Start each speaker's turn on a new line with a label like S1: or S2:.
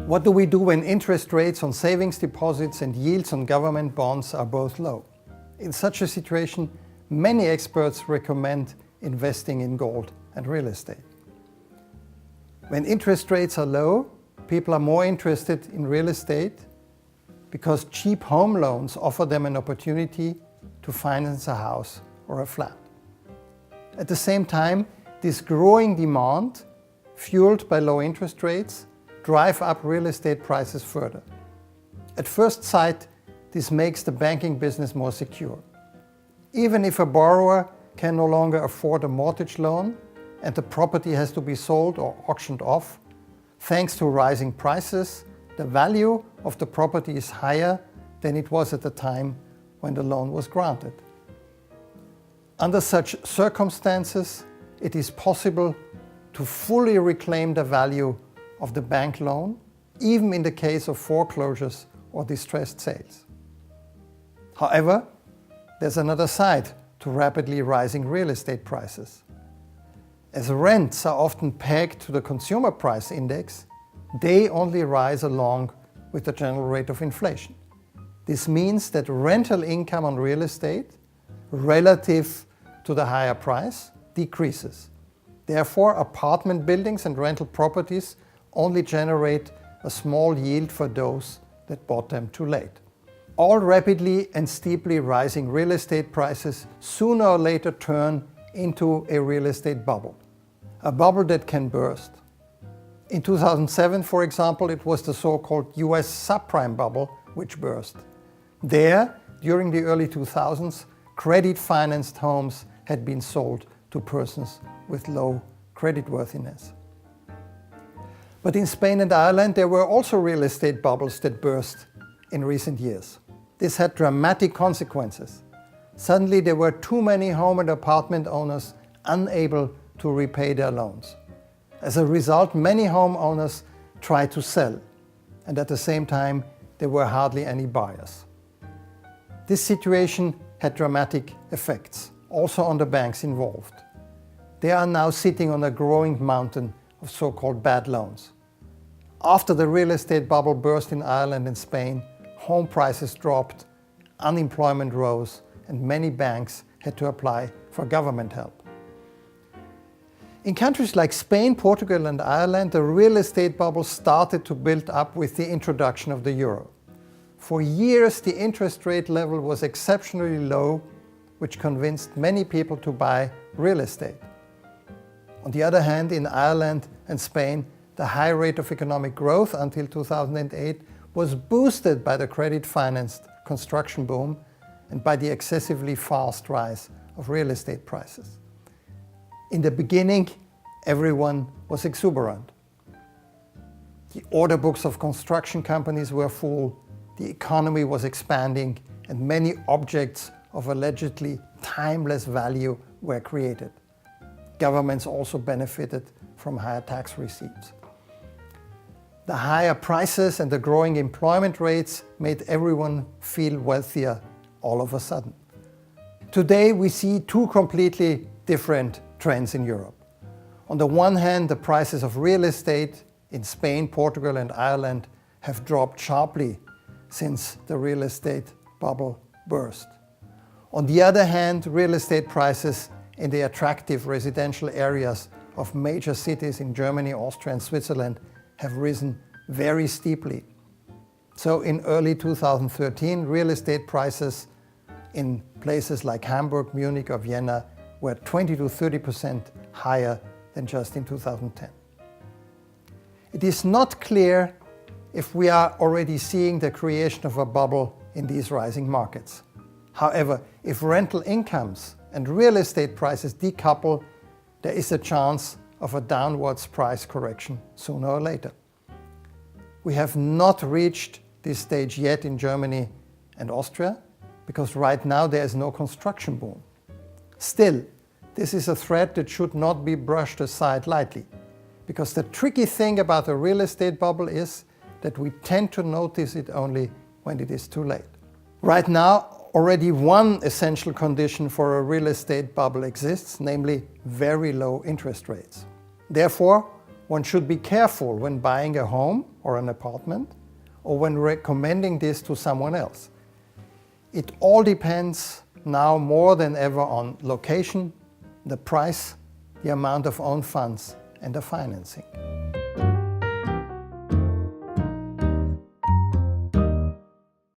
S1: What do we do when interest rates on savings deposits and yields on government bonds are both low? In such a situation, many experts recommend investing in gold and real estate. When interest rates are low, people are more interested in real estate because cheap home loans offer them an opportunity to finance a house or a flat. At the same time, this growing demand, fueled by low interest rates, drive up real estate prices further. At first sight, this makes the banking business more secure. Even if a borrower can no longer afford a mortgage loan and the property has to be sold or auctioned off, thanks to rising prices, the value of the property is higher than it was at the time when the loan was granted. Under such circumstances, it is possible to fully reclaim the value of the bank loan, even in the case of foreclosures or distressed sales. However, there's another side to rapidly rising real estate prices. As rents are often pegged to the consumer price index, they only rise along with the general rate of inflation. This means that rental income on real estate, relative to the higher price, decreases. Therefore, apartment buildings and rental properties only generate a small yield for those that bought them too late. All rapidly and steeply rising real estate prices sooner or later turn into a real estate bubble, a bubble that can burst. In 2007, for example, it was the so-called US subprime bubble which burst. There, during the early 2000s, credit-financed homes had been sold to persons with low creditworthiness. But in Spain and Ireland, there were also real estate bubbles that burst in recent years. This had dramatic consequences. Suddenly, there were too many home and apartment owners unable to repay their loans. As a result, many homeowners tried to sell, and at the same time, there were hardly any buyers. This situation had dramatic effects, also on the banks involved. They are now sitting on a growing mountain of so-called bad loans. After the real estate bubble burst in Ireland and Spain, home prices dropped, unemployment rose, and many banks had to apply for government help. In countries like Spain, Portugal, and Ireland, the real estate bubble started to build up with the introduction of the euro. For years, the interest rate level was exceptionally low, which convinced many people to buy real estate. On the other hand, in Ireland and Spain, the high rate of economic growth until 2008 was boosted by the credit-financed construction boom and by the excessively fast rise of real estate prices. In the beginning, everyone was exuberant. The order books of construction companies were full, the economy was expanding, and many objects of allegedly timeless value were created. Governments also benefited from higher tax receipts. The higher prices and the growing employment rates made everyone feel wealthier all of a sudden. Today we see two completely different trends in Europe. On the one hand, the prices of real estate in Spain, Portugal, and Ireland have dropped sharply since the real estate bubble burst. On the other hand, real estate prices in the attractive residential areas of major cities in Germany, Austria, and Switzerland have risen very steeply. So in early 2013, real estate prices in places like Hamburg, Munich, or Vienna were 20 to 30% higher than just in 2010. It is not clear if we are already seeing the creation of a bubble in these rising markets. However, if rental incomes and real estate prices decouple, there is a chance of a downwards price correction sooner or later. We have not reached this stage yet in Germany and Austria because right now there is no construction boom. Still, this is a threat that should not be brushed aside lightly, because the tricky thing about a real estate bubble is that we tend to notice it only when it is too late. Right now, already one essential condition for a real estate bubble exists, namely very low interest rates. Therefore, one should be careful when buying a home or an apartment, or when recommending this to someone else. It all depends now more than ever on location, the price, the amount of own funds, and the financing.